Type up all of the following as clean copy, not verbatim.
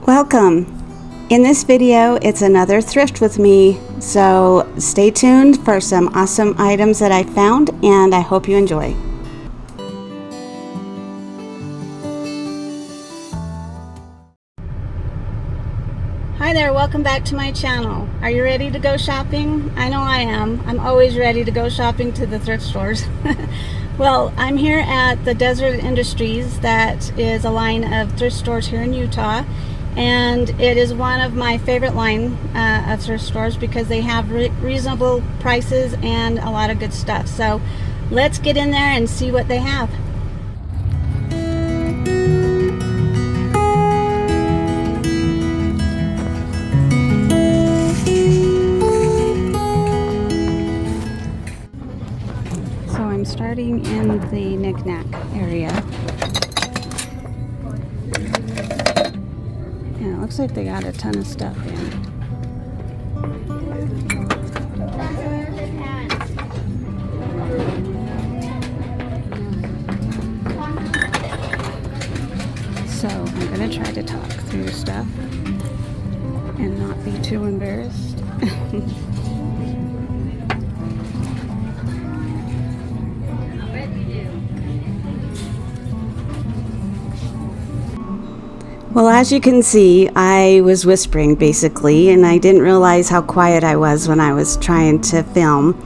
Welcome. In this video, it's another thrift with me, so stay tuned for some awesome items that I found, and I hope you enjoy. Hi there, welcome back to my channel. Are you ready to go shopping? I know I am. I'm always ready to go shopping to the thrift stores. Well, I'm here at the Deseret Industries. That is a line of thrift stores here in Utah. And it is one of my favorite line of thrift stores because they have reasonable prices and a lot of good stuff. So let's get in there and see what they have. So I'm starting in the knick-knack area. Looks like they got a ton of stuff in. So I'm going to try to talk through stuff and not be too embarrassed. Well, as you can see, I was whispering basically, and I didn't realize how quiet I was when I was trying to film.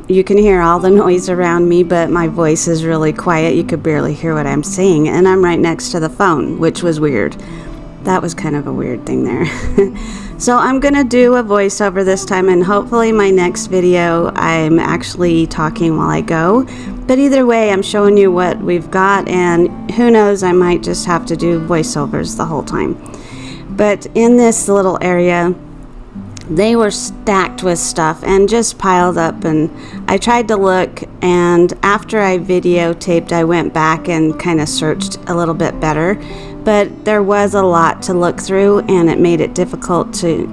You can hear all the noise around me, but my voice is really quiet. You could barely hear what I'm saying, and I'm right next to the phone, which was weird. That was kind of a weird thing there. So I'm gonna do a voiceover this time, and hopefully my next video I'm actually talking while I go. But either way, I'm showing you what we've got, and who knows, I might just have to do voiceovers the whole time. But in this little area, they were stacked with stuff and just piled up, and I tried to look, and after I videotaped, I went back and kind of searched a little bit better. But there was a lot to look through, and it made it difficult to,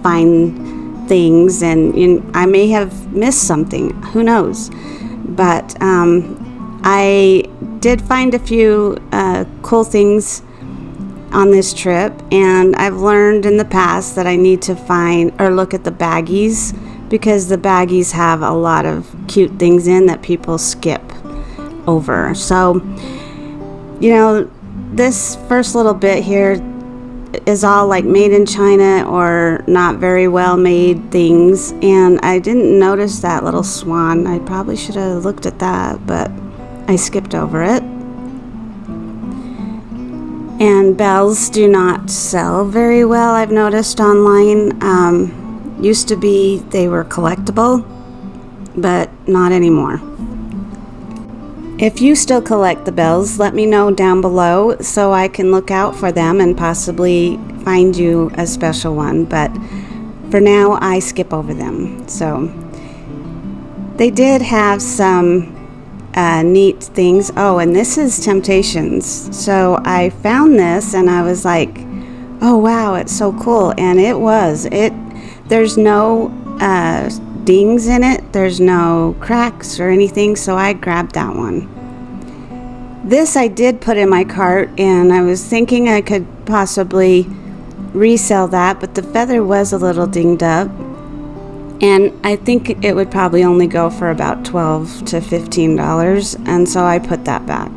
find things, and I may have missed something, who knows. But I did find a few cool things on this trip, and I've learned in the past that I need to find or look at the baggies, because the baggies have a lot of cute things in that people skip over. So, this first little bit here is all like made in China or not very well made things, and I didn't notice that little swan. I probably should have looked at that, but I skipped over it. And bells do not sell very well, I've noticed online. Used to be they were collectible, but not anymore. If you still collect the bells, let me know down below so I can look out for them and possibly find you a special one. But for now, I skip over them. So they did have some neat things. Oh, and this is Temptations. So I found this and I was like, oh wow, it's so cool. And it was. There's no dings in it, there's no cracks or anything, so I grabbed that one. This I did put in my cart, and I was thinking I could possibly resell that, but the feather was a little dinged up, and I think it would probably only go for about $12 to $15, and so I put that back.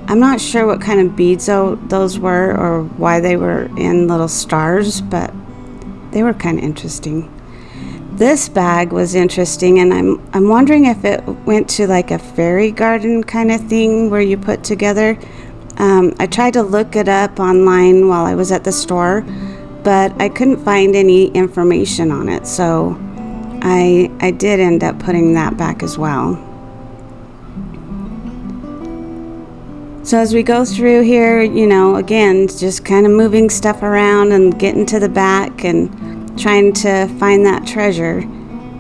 I'm not sure what kind of beads those were or why they were in little stars, but they were kind of interesting. This bag was interesting, and I'm wondering if it went to like a fairy garden kind of thing where you put together. I tried to look it up online while I was at the store, but I couldn't find any information on it, so I did end up putting that back as well. So as we go through here, again, just kind of moving stuff around and getting to the back and trying to find that treasure.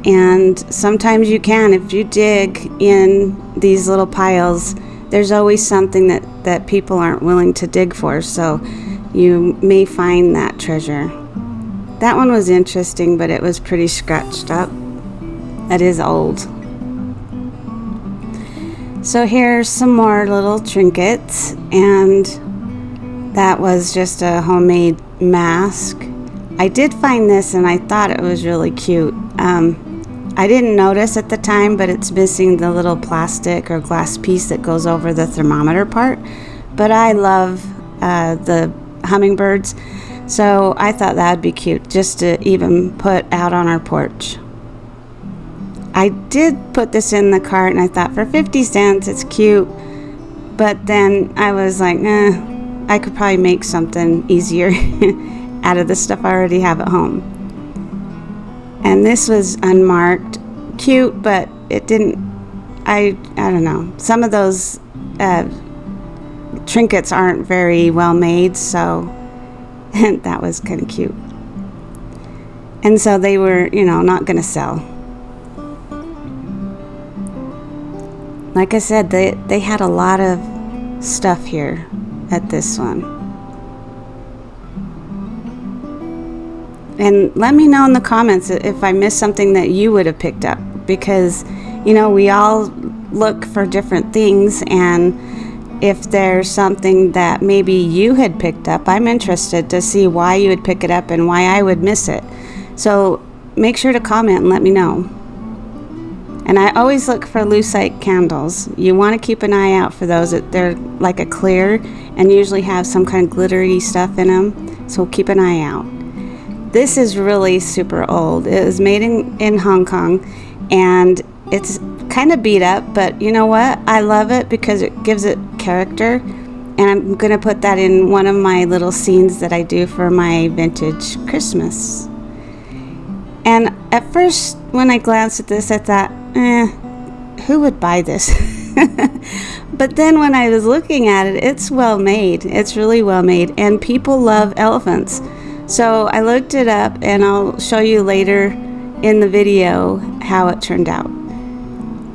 And sometimes you can, if you dig in these little piles, there's always something that people aren't willing to dig for, so you may find that treasure. That one was interesting, but it was pretty scratched up. That is old. So here's some more little trinkets, and that was just a homemade mask. I did find this and I thought it was really cute. I didn't notice at the time, but it's missing the little plastic or glass piece that goes over the thermometer part. But I love the hummingbirds, so I thought that would be cute just to even put out on our porch. I did put this in the cart and I thought for 50 cents it's cute, but then I was like, I could probably make something easier out of the stuff I already have at home. And this was unmarked, cute, but it didn't, I don't know, some of those trinkets aren't very well made, so that was kind of cute. And so they were, not going to sell. Like I said, they had a lot of stuff here at this one. And let me know in the comments if I missed something that you would have picked up, because we all look for different things, and if there's something that maybe you had picked up, I'm interested to see why you would pick it up and why I would miss it. So make sure to comment and let me know. And I always look for lucite candles. You want to keep an eye out for those. They're like a clear and usually have some kind of glittery stuff in them, so keep an eye out. This is really super old. It was made in Hong Kong, and it's kind of beat up, but you know what? I love it because it gives it character, and I'm going to put that in one of my little scenes that I do for my vintage Christmas. And at first, when I glanced at this, I thought, who would buy this? But then when I was looking at it, it's well made. It's really well made, and people love elephants. So I looked it up, and I'll show you later in the video how it turned out.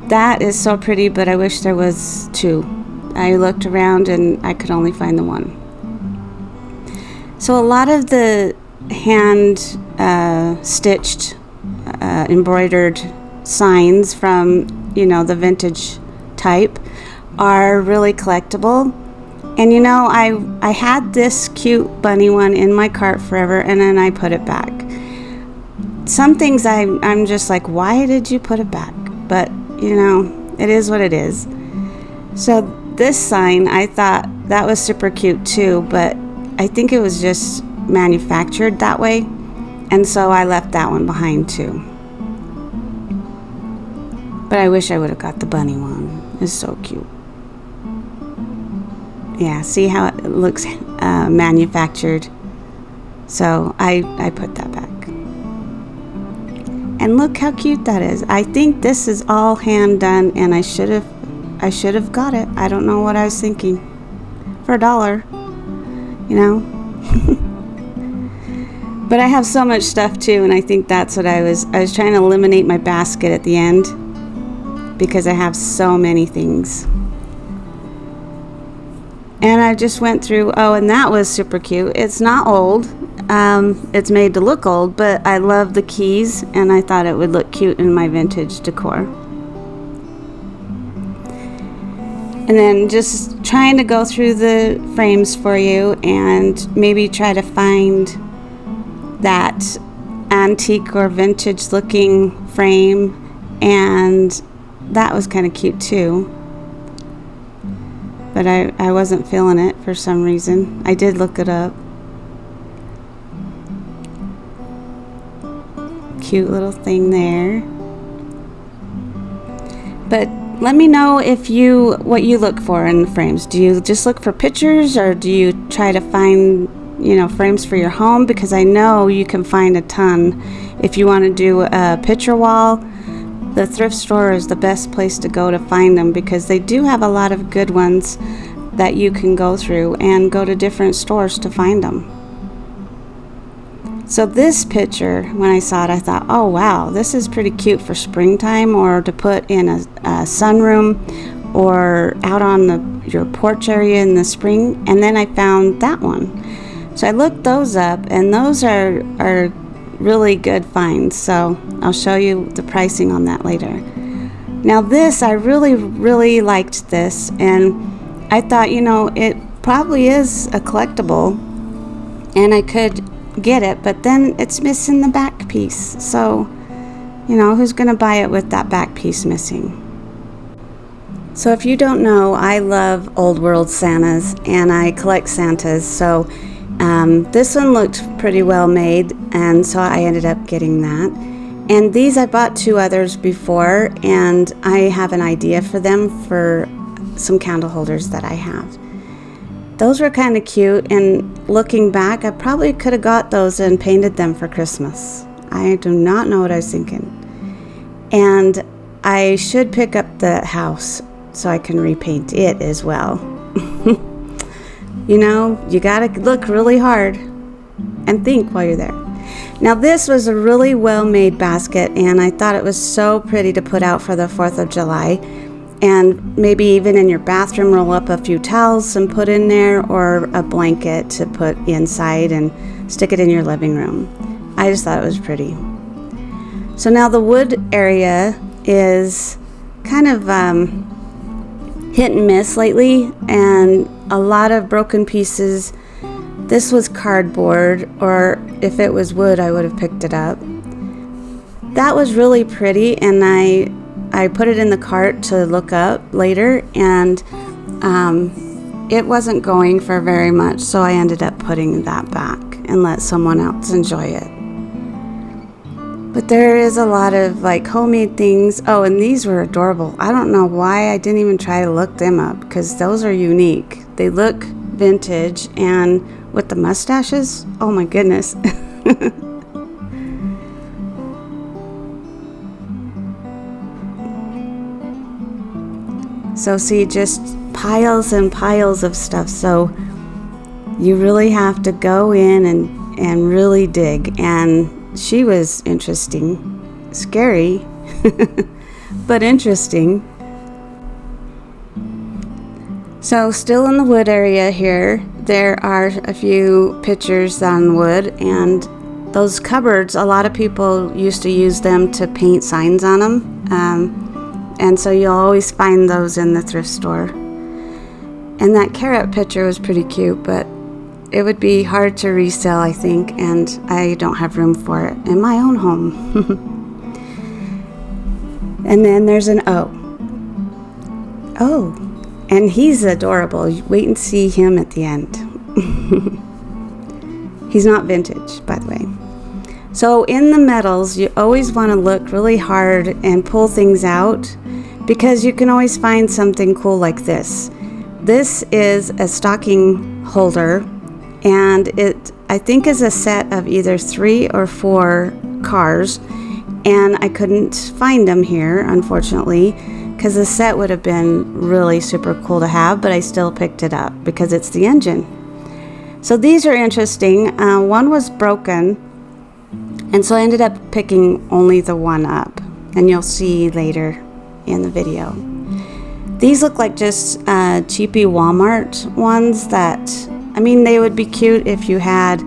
That is so pretty, but I wish there was two. I looked around and I could only find the one. So a lot of the hand stitched, embroidered signs from, the vintage type are really collectible. And I had this cute bunny one in my cart forever, and then I put it back. Some things I'm just like, why did you put it back? But it is what it is. So this sign, I thought that was super cute too, but I think it was just manufactured that way, and so I left that one behind too. But I wish I would have got the bunny one. It's so cute. Yeah, see how it looks manufactured? So I put that back. And look how cute that is. I think this is all hand done, and I should have got it. I don't know what I was thinking. For $1, But I have so much stuff too, and I think that's what I was trying to eliminate my basket at the end because I have so many things. And I just went through, and that was super cute. It's not old. It's made to look old, but I love the keys, and I thought it would look cute in my vintage decor. And then just trying to go through the frames for you and maybe try to find that antique or vintage looking frame, and that was kind of cute too. But I wasn't feeling it for some reason. I did look it up. Cute little thing there. But let me know what you look for in the frames. Do you just look for pictures, or do you try to find, frames for your home? Because I know you can find a ton. If you want to do a picture wall, the thrift store is the best place to go to find them, because they do have a lot of good ones that you can go through and go to different stores to find them. So this picture, when I saw it, I thought, oh wow, this is pretty cute for springtime, or to put in a sunroom or out on your porch area in the spring. And then I found that one. So I looked those up, and those are really good finds, so I'll show you the pricing on that later. Now this, I really liked this, and I thought, probably is a collectible, and I could get it, but then it's missing the back piece. So, you know, who's going to buy it with that back piece missing? So if you don't know, I love old world Santas, and I collect Santas. So this one looked pretty well made, and so I ended up getting that. And these, I bought 2 others before, and I have an idea for them for some candle holders that I have. Those were kind of cute, and looking back, I probably could have got those and painted them for Christmas. I do not know what I was thinking. And I should pick up the house so I can repaint it as well. You know, you gotta look really hard and think while you're there. Now this was a really well made basket, and I thought it was so pretty to put out for the 4th of July. And maybe even in your bathroom, roll up a few towels and put in there, or a blanket to put inside and stick it in your living room. I just thought it was pretty. So now the wood area is kind of hit and miss lately, and a lot of broken pieces. This was cardboard, or if it was wood, I would have picked it up. That was really pretty, and I put it in the cart to look up later, and it wasn't going for very much, so I ended up putting that back and let someone else enjoy it. But there is a lot of like homemade things. Oh, and these were adorable. I don't know why I didn't even try to look them up, because those are unique. They look vintage, and with the mustaches, oh my goodness. So see, just piles and piles of stuff. So you really have to go in and really dig. And she was interesting, scary, but interesting. So still in the wood area here, there are a few pictures on wood, and those cupboards, a lot of people used to use them to paint signs on them. And so you'll always find those in the thrift store. And that carrot picture was pretty cute, but it would be hard to resell, I think, and I don't have room for it in my own home. And then there's an O. Oh, and he's adorable. Wait and see him at the end. He's not vintage, by the way. So in the metals, you always want to look really hard and pull things out, because you can always find something cool like this. This is a stocking holder, and it, I think, is a set of either 3 or 4 cars, and I couldn't find them here, unfortunately, because the set would have been really super cool to have, but I still picked it up because it's the engine. So these are interesting. One was broken, and so I ended up picking only the one up, and you'll see later in the video. These look like just cheapy Walmart ones that, I mean, they would be cute if you had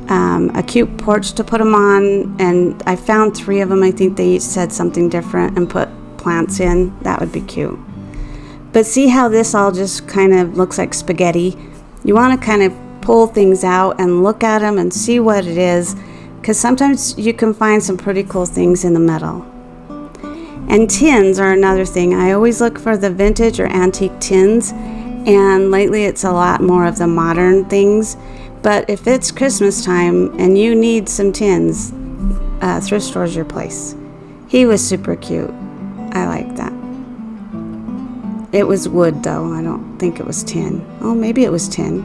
a cute porch to put them on, and I found 3 of them. I think they each said something different, and put plants in. That would be cute. But see how this all just kind of looks like spaghetti? You want to kind of pull things out and look at them and see what it is, because sometimes you can find some pretty cool things in the metal. And tins are another thing. I always look for the vintage or antique tins, and lately it's a lot more of the modern things. But if it's Christmas time and you need some tins, thrift store's your place. He was super cute. I like that. It was wood though. I don't think it was tin. Oh, maybe it was tin.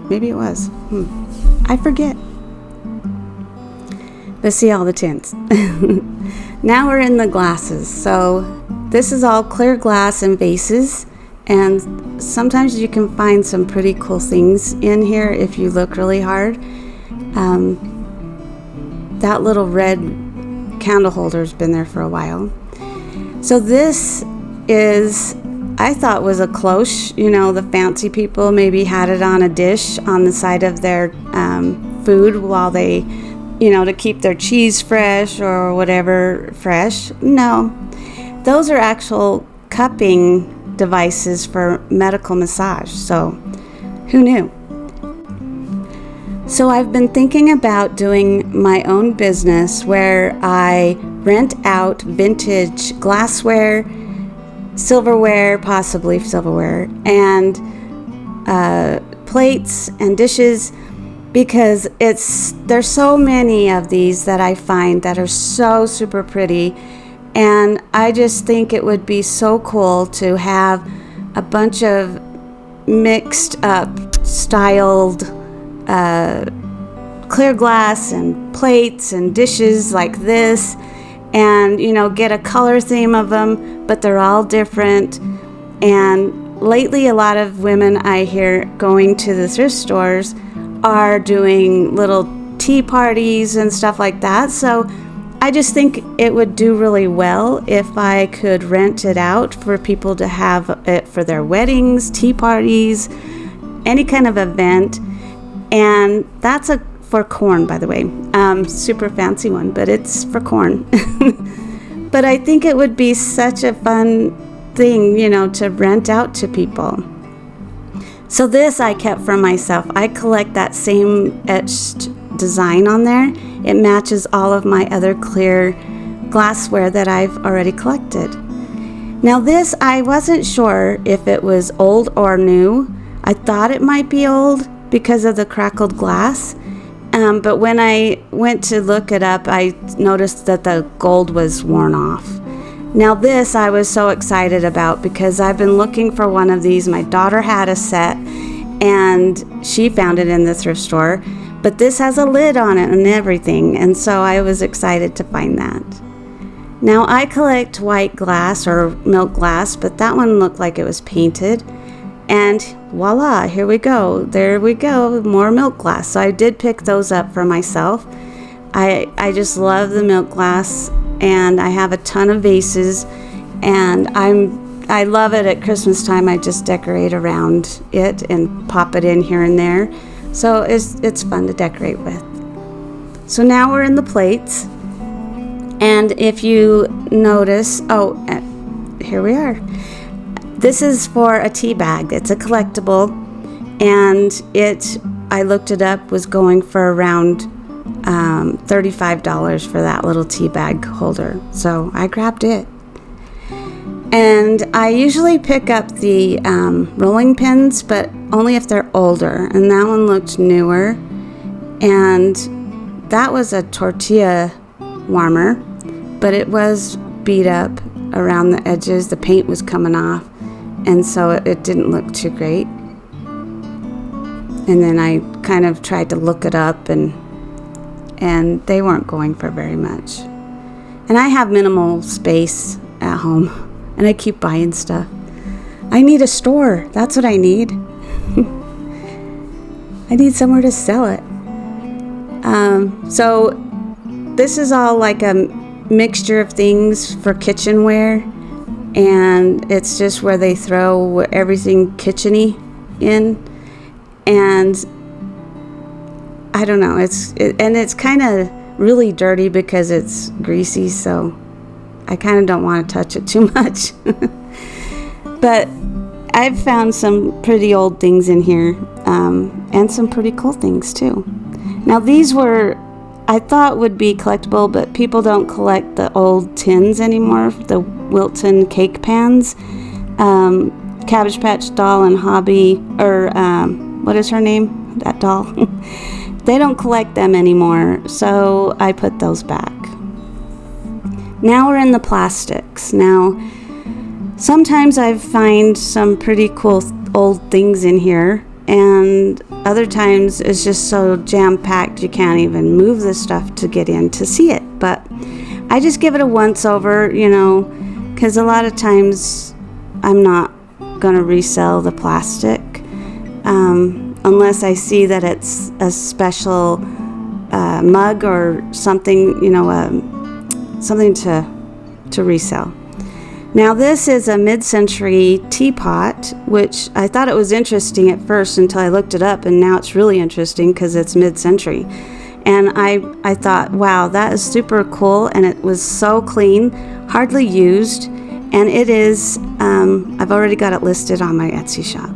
Maybe it was. I forget. But see all the tins. Now we're in the glasses. So this is all clear glass and vases. And sometimes you can find some pretty cool things in here if you look really hard. That little red candle holder's been there for a while. So this is, I thought, was a cloche. You know, the fancy people maybe had it on a dish on the side of their food while they, you know, to keep their cheese fresh or whatever fresh. No, those are actual cupping devices for medical massage. So Who knew? So I've been thinking about doing my own business where I rent out vintage glassware, silverware, possibly silverware, and plates and dishes, because there's so many of these that I find that are so super pretty, and I just think it would be so cool to have a bunch of mixed up styled clear glass and plates and dishes like this, and get a color theme of them, but they're all different. And lately a lot of women I hear going to the thrift stores are doing little tea parties and stuff like that. So I just think it would do really well if I could rent it out for people to have it for their weddings, tea parties, any kind of event. And that's for corn, by the way. Super fancy one, but it's for corn. But I think it would be such a fun thing, to rent out to people. So this I kept for myself. I collect that same etched design on there. It matches all of my other clear glassware that I've already collected. Now this, I wasn't sure if it was old or new. I thought it might be old because of the crackled glass. But when I went to look it up, I noticed that the gold was worn off. Now this I was so excited about because I've been looking for one of these. My daughter had a set and she found it in the thrift store, but this has a lid on it and everything, and so I was excited to find that. Now I collect white glass or milk glass, but that one looked like it was painted. And voila, here we go. There we go, more milk glass. So I did pick those up for myself. I just love the milk glass, and I have a ton of vases, and I love it at Christmas time. I just decorate around it and pop it in here and there. So it's fun to decorate with. So now we're in the plates, and if you notice, here we are. This is for a tea bag. It's a collectible, and I looked it up, was going for around $35 for that little tea bag holder. So I grabbed it. And I usually pick up the rolling pins, but only if they're older. And that one looked newer. And that was a tortilla warmer, but it was beat up around the edges. The paint was coming off, and so it didn't look too great. And then I kind of tried to look it up, and they weren't going for very much. And I have minimal space at home, and I keep buying stuff. I need a store. That's what I need. I need somewhere to sell it. So this is all like a mixture of things for kitchenware, and it's just where they throw everything kitcheny in. And I don't know, it's kind of really dirty because it's greasy, so I kind of don't want to touch it too much. But I've found some pretty old things in here, and some pretty cool things too. Now these I thought would be collectible, but people don't collect the old tins anymore, the Wilton cake pans. Cabbage Patch Doll and Hobby, or what is her name, that doll? They don't collect them anymore, so I put those back. Now we're in the plastics. Now, sometimes I find some pretty cool old things in here, and other times it's just so jam-packed you can't even move the stuff to get in to see it. But I just give it a once-over, because a lot of times I'm not going to resell the plastic unless I see that it's a special mug or something, something to resell. Now this is a mid-century teapot, which I thought it was interesting at first until I looked it up, and now it's really interesting because it's mid-century. And I thought, wow, that is super cool, and it was so clean, hardly used, and it is, I've already got it listed on my Etsy shop.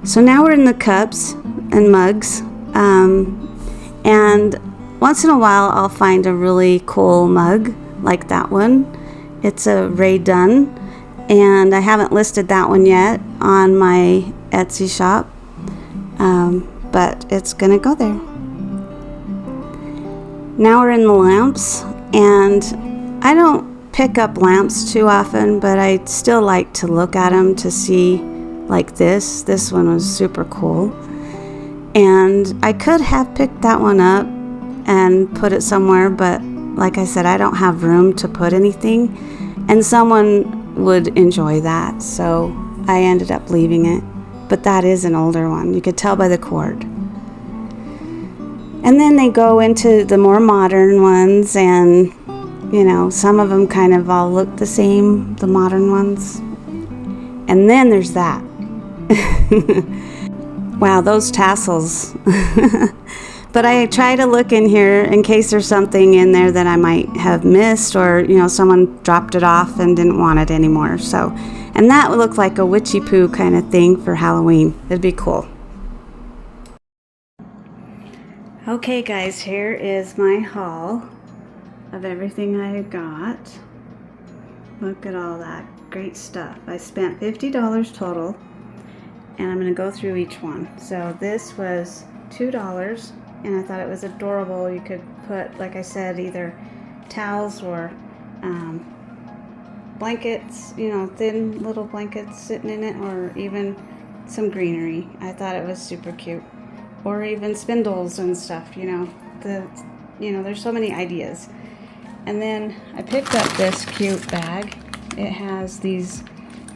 So now we're in the cups and mugs, and once in a while I'll find a really cool mug like that one. It's a Ray Dunn, and I haven't listed that one yet on my Etsy shop, but it's gonna go there. Now we're in the lamps, and I don't pick up lamps too often, but I still like to look at them to see, like this. This one was super cool, and I could have picked that one up and put it somewhere, but like I said, I don't have room to put anything, and someone would enjoy that, so I ended up leaving it. But that is an older one. You could tell by the cord. And then they go into the more modern ones, and you know, some of them kind of all look the same, the modern ones. And then there's that. Wow, those tassels. But I try to look in here in case there's something in there that I might have missed, or, you know, someone dropped it off and didn't want it anymore. So, and that would look like a witchy poo kind of thing for Halloween. It'd be cool. Okay guys, here is my haul of everything I got. Look at all that great stuff. I spent $50 total, and I'm going to go through each one. So this was $2, and I thought it was adorable. You could put, like I said, either towels or blankets, you know, thin little blankets sitting in it, or even some greenery. I thought it was super cute. Or even spindles and stuff, you know. There's so many ideas. And then I picked up this cute bag. It has these,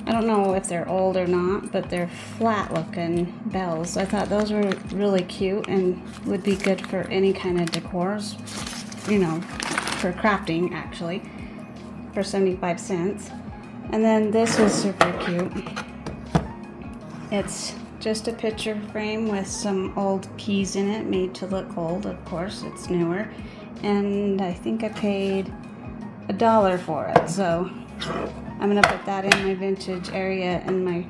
I don't know if they're old or not, but they're flat looking bells. I thought those were really cute and would be good for any kind of decors, you know, for crafting actually, for 75 cents. And then this was super cute. It's just a picture frame with some old keys in it, made to look old, of course, it's newer. And I think I paid $1 for it, so I'm gonna put that in my vintage area in my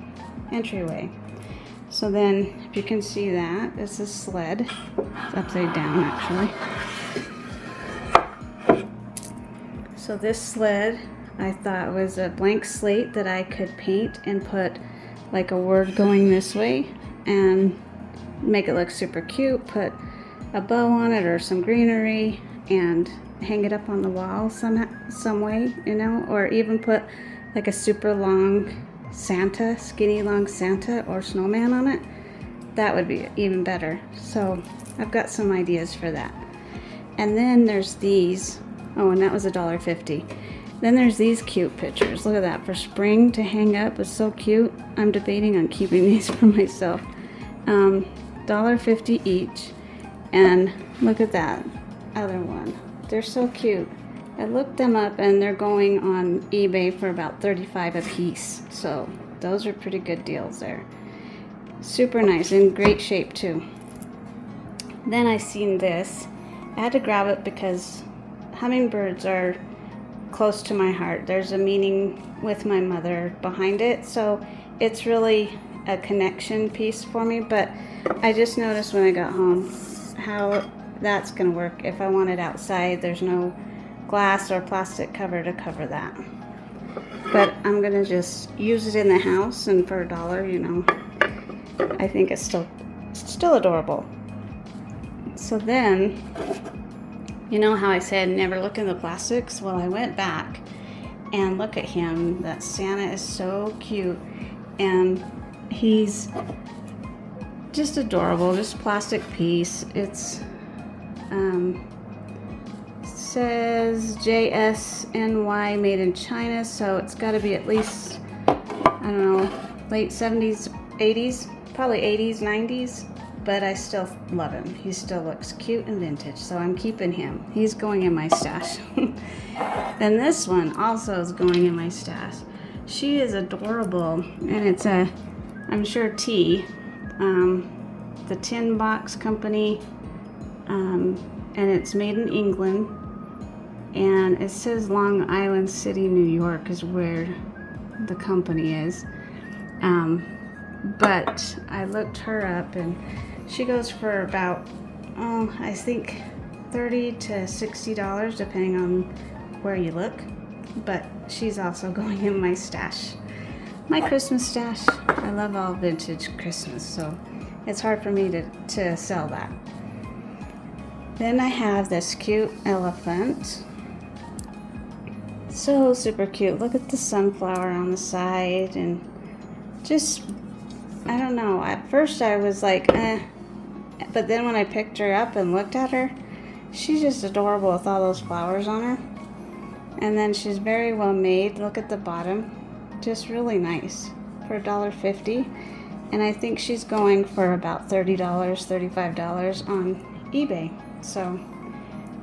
entryway. So then, if you can see that, it's a sled. It's upside down actually. So this sled I thought was a blank slate that I could paint and put like a word going this way and make it look super cute, put a bow on it or some greenery and hang it up on the wall some way, you know, or even put like a super long Santa, skinny long Santa or snowman on it. That would be even better. So I've got some ideas for that. And then there's these. Oh, and that was $1.50. Then there's these cute pictures. Look at that, for spring to hang up. It's so cute. I'm debating on keeping these for myself. $1.50 each. And look at that other one. They're so cute. I looked them up and they're going on eBay for about $35 a piece. So those are pretty good deals there. Super nice, in great shape too. Then I seen this. I had to grab it because hummingbirds are close to my heart. There's a meaning with my mother behind it, so it's really a connection piece for me. But I just noticed when I got home how that's gonna work. If I want it outside, there's no glass or plastic cover to cover that. But I'm gonna just use it in the house, and for $1, you know, I think it's still adorable. So then, you know how I said never look in the plastics? Well, I went back and look at him. That Santa is so cute, and he's just adorable. Just plastic piece. It's says JSNY, made in China, so it's got to be at least, I don't know, late 70s, 80s, probably 80s, 90s. But I still love him. He still looks cute and vintage, so I'm keeping him. He's going in my stash. And this one also is going in my stash. She is adorable, and it's a, I'm sure, tea. The Tin Box Company, and it's made in England. And it says Long Island City, New York is where the company is. but I looked her up and she goes for about, I think $30 to $60 depending on where you look. But she's also going in my stash, my Christmas stash. I love all vintage Christmas, so it's hard for me to sell that. Then I have this cute elephant. So super cute. Look at the sunflower on the side, and just, I don't know. At first I was like, eh. But then when I picked her up and looked at her, she's just adorable with all those flowers on her. And then she's very well made. Look at the bottom. Just really nice for $1.50. And I think she's going for about $30, $35 on eBay. So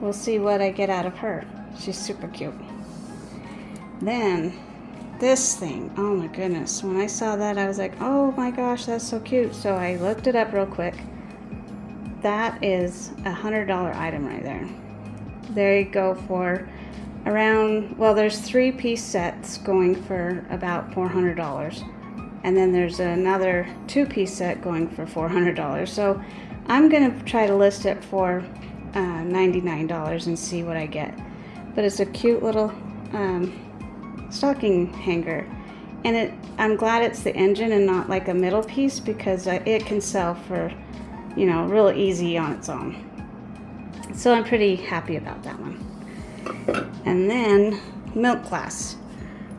we'll see what I get out of her. She's super cute. Then this thing, oh my goodness. When I saw that, I was like, oh my gosh, that's so cute. So I looked it up real quick. That is a $100 item right there. They go for around, well, there's 3-piece sets going for about $400. And then there's another 2-piece set going for $400. So I'm going to try to list it for $99 and see what I get. But it's a cute little stocking hanger. And I'm glad it's the engine and not like a middle piece, because it can sell for, you know, real easy on its own. So I'm pretty happy about that one. And then milk glass.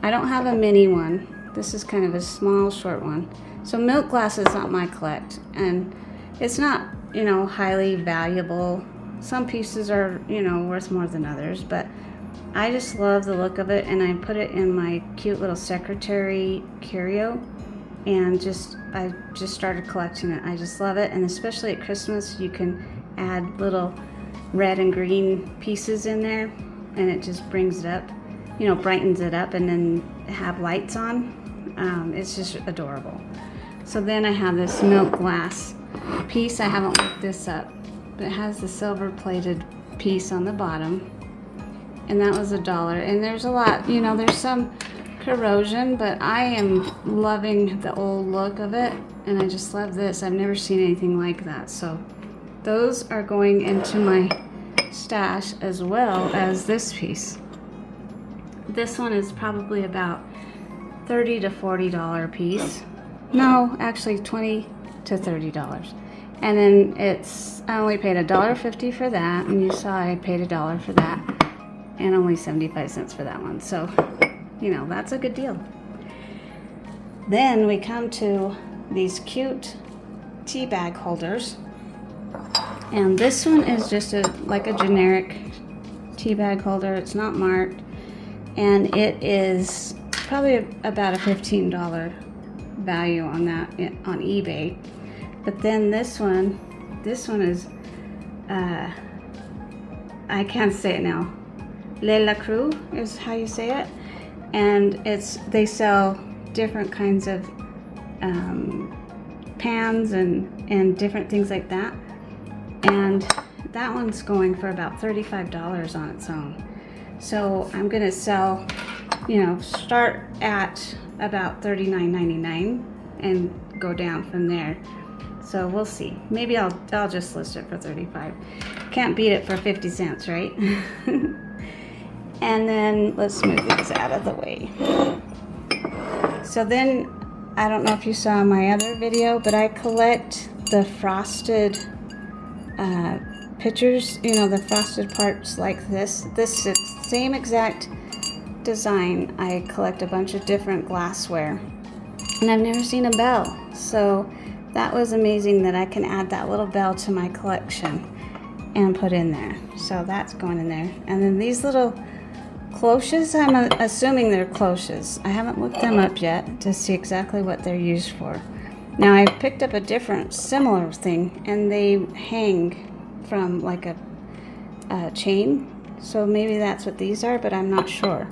I don't have a mini one. This is kind of a small, short one. So milk glass is not my collect, and it's not, you know, highly valuable. Some pieces are, you know, worth more than others, but I just love the look of it, and I put it in my cute little secretary curio, and I just started collecting it. I just love it, and especially at Christmas, you can add little red and green pieces in there, and it just brings it up, you know, brightens it up, and then have lights on. It's just adorable. So then I have this milk glass piece. I haven't looked this up, but it has the silver plated piece on the bottom, and that was $1. And there's a lot, you know, there's some corrosion, but I am loving the old look of it, and I just love this. I've never seen anything like that. So those are going into my stash, as well as this piece. This one is probably about $30 to $40 piece. No, actually $20 to $30. And then I only paid $1.50 for that, and you saw I paid $1 for that, and only 75 cents for that one. So, you know, that's a good deal. Then we come to these cute tea bag holders. And this one is just like a generic tea bag holder. It's not marked, and it is probably about a $15 value on that on eBay. But then this one is I can't say it now. Le La Crue is how you say it, and they sell different kinds of pans and different things like that. And that one's going for about $35 on its own. So I'm gonna sell, you know, start at about $39.99 and go down from there. So we'll see. Maybe I'll just list it for $35. Can't beat it for 50 cents, right? And then let's move these out of the way. So then, I don't know if you saw my other video, but I collect the frosted pictures, you know, the frosted parts like this. This is same exact design. I collect a bunch of different glassware, and I've never seen a bell. So that was amazing that I can add that little bell to my collection and put in there. So that's going in there. And then these little cloches, I'm assuming they're cloches. I haven't looked them up yet to see exactly what they're used for. Now I picked up a different similar thing, and they hang from like a chain. So maybe that's what these are, but I'm not sure.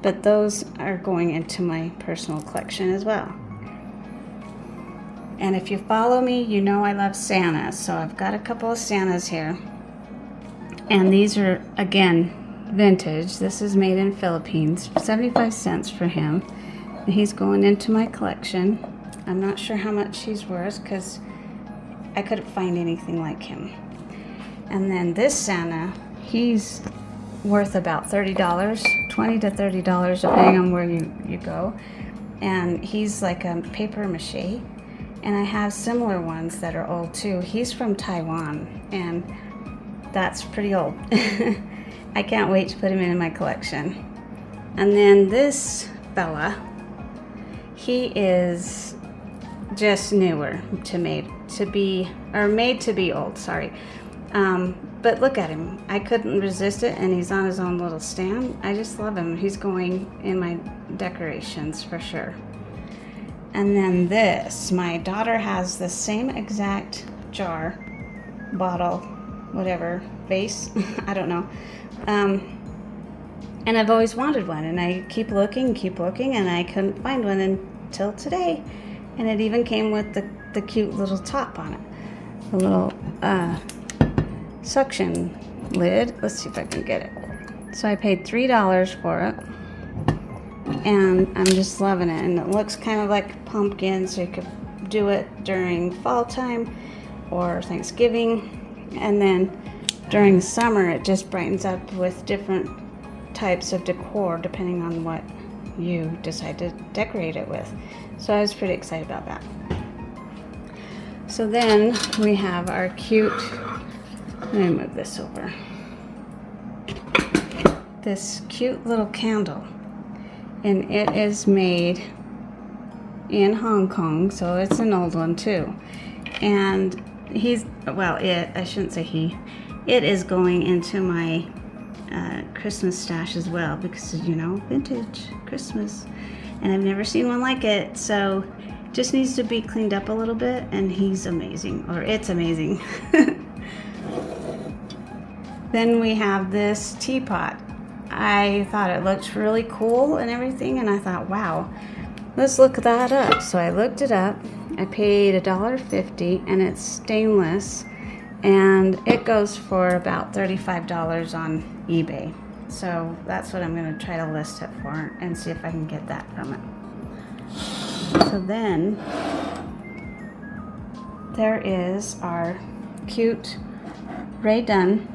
But those are going into my personal collection as well. And if you follow me, you know I love Santas. So I've got a couple of Santas here. And these are, again, vintage. This is made in Philippines. 75 cents for him. And he's going into my collection. I'm not sure how much he's worth because I couldn't find anything like him. And then this Santa, he's worth about $30, $20 to $30 depending on where you go. And he's like a paper mache. And I have similar ones that are old too. He's from Taiwan, and that's pretty old. I can't wait to put him in my collection. And then this fella, he is just newer made to be old, sorry. But look at him. I couldn't resist it, and he's on his own little stand. I just love him. He's going in my decorations for sure. And then this, my daughter has the same exact jar, bottle, whatever, vase, I don't know. And I've always wanted one, and I keep looking, and I couldn't find one until today. And it even came with the cute little top on it, the little suction lid. Let's see if I can get it. So I paid $3 for it, and I'm just loving it. And it looks kind of like pumpkin, so you could do it during fall time or Thanksgiving. And then during the summer, it just brightens up with different types of decor depending on what you decide to decorate it with. So I was pretty excited about that. So then we have our cute, let me move this over, this cute little candle. And it is made in Hong Kong, so it's an old one too. And I shouldn't say he, it is going into my Christmas stash as well, because vintage Christmas, and I've never seen one like it, so just needs to be cleaned up a little bit. And he's amazing, or it's amazing. Then we have this teapot. I thought it looked really cool and everything, and I thought, wow, let's look that up. So I looked it up. I paid $1.50, and it's stainless, and it goes for about $35 on eBay. So that's what I'm going to try to list it for and see if I can get that from it. So then there is our cute Ray Dunn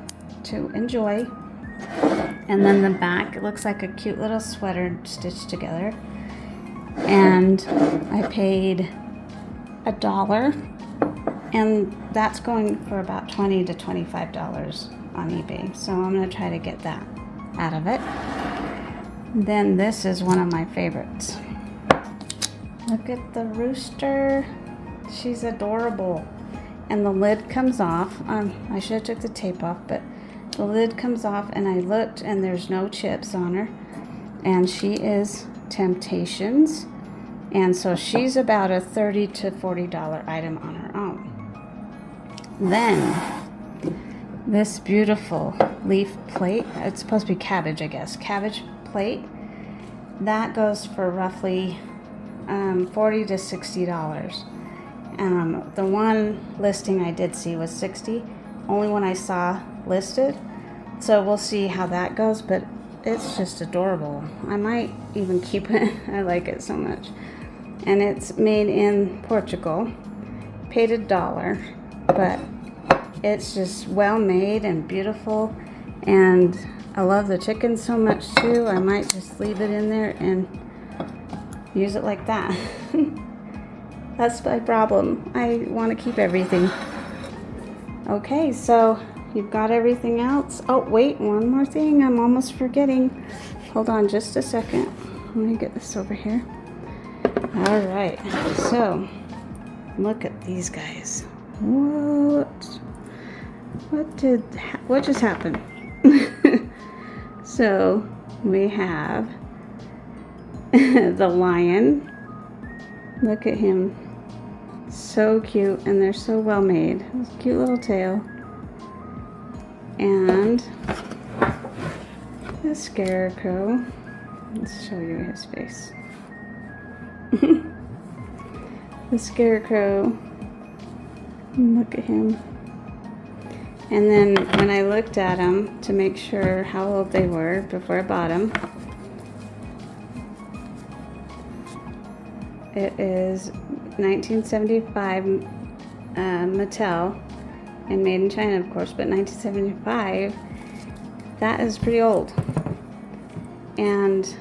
to enjoy. And then the back, it looks like a cute little sweater stitched together. And I paid $1, and that's going for about $20 to $25 on eBay. So I'm going to try to get that out of it. Then this is one of my favorites. Look at the rooster. She's adorable. And the lid comes off. I should have took the tape off, but the lid comes off, and I looked, and there's no chips on her. And she is Temptations. And so she's about a $30 to $40 item on her own. Then this beautiful leaf plate, it's supposed to be cabbage, I guess, cabbage plate, that goes for roughly $40 to $60. The one listing I did see was $60, only one I saw listed, so we'll see how that goes, but it's just adorable. I might even keep it. I like it so much. And it's made in Portugal. Paid $1, but it's just well made and beautiful, and I love the chicken so much too. I might just leave it in there and use it like that. That's my problem. I want to keep everything. Okay, so you've got everything else. Oh, wait, one more thing. I'm almost forgetting. Hold on just a second. Let me get this over here. All right, so look at these guys. What just happened? So we have the lion. Look at him. So cute, and they're so well made. His cute little tail. And the scarecrow. Let's show you his face. The scarecrow. Look at him. And then when I looked at them to make sure how old they were before I bought them, it is 1975 Mattel, and made in China, of course, but 1975, that is pretty old. And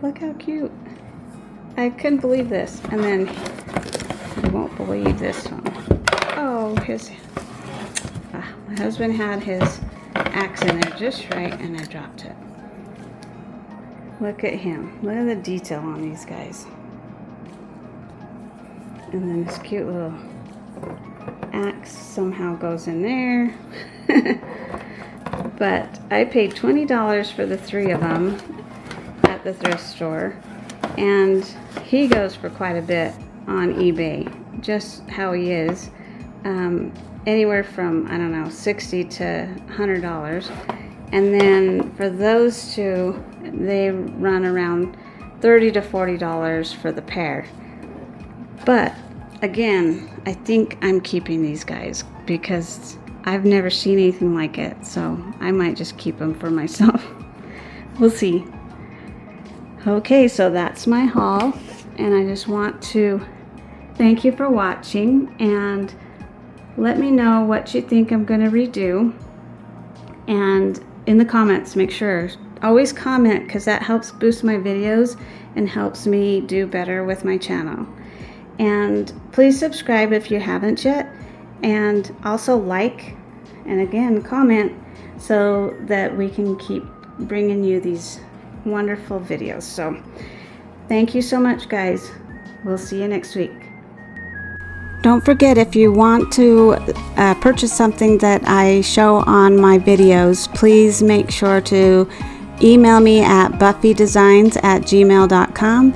look how cute. I couldn't believe this. And then, you won't believe this one. Oh, my husband had his axe in there just right, and I dropped it. Look at him. Look at the detail on these guys. And then this cute little axe somehow goes in there. But I paid $20 for the 3 of them at the thrift store, and he goes for quite a bit on eBay, just how he is. Anywhere from, I don't know, $60 to $100. And then for those 2, they run around $30 to $40 for the pair. But again, I think I'm keeping these guys because I've never seen anything like it, so I might just keep them for myself. We'll see. Okay, so that's my haul, and I just want to thank you for watching, and let me know what you think I'm going to redo. And in the comments, make sure, always comment, because that helps boost my videos and helps me do better with my channel. And please subscribe if you haven't yet, and also like, and again comment, so that we can keep bringing you these wonderful videos. So thank you so much, guys. We'll see you next week. Don't forget, if you want to purchase something that I show on my videos, please make sure to email me at buffydesigns@gmail.com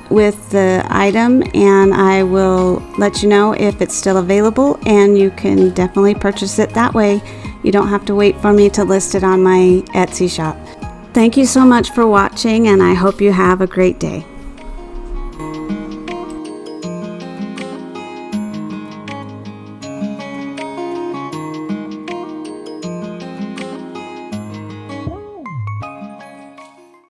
with the item, and I will let you know if it's still available, and you can definitely purchase it that way. You don't have to wait for me to list it on my Etsy shop. Thank you so much for watching, and I hope you have a great day.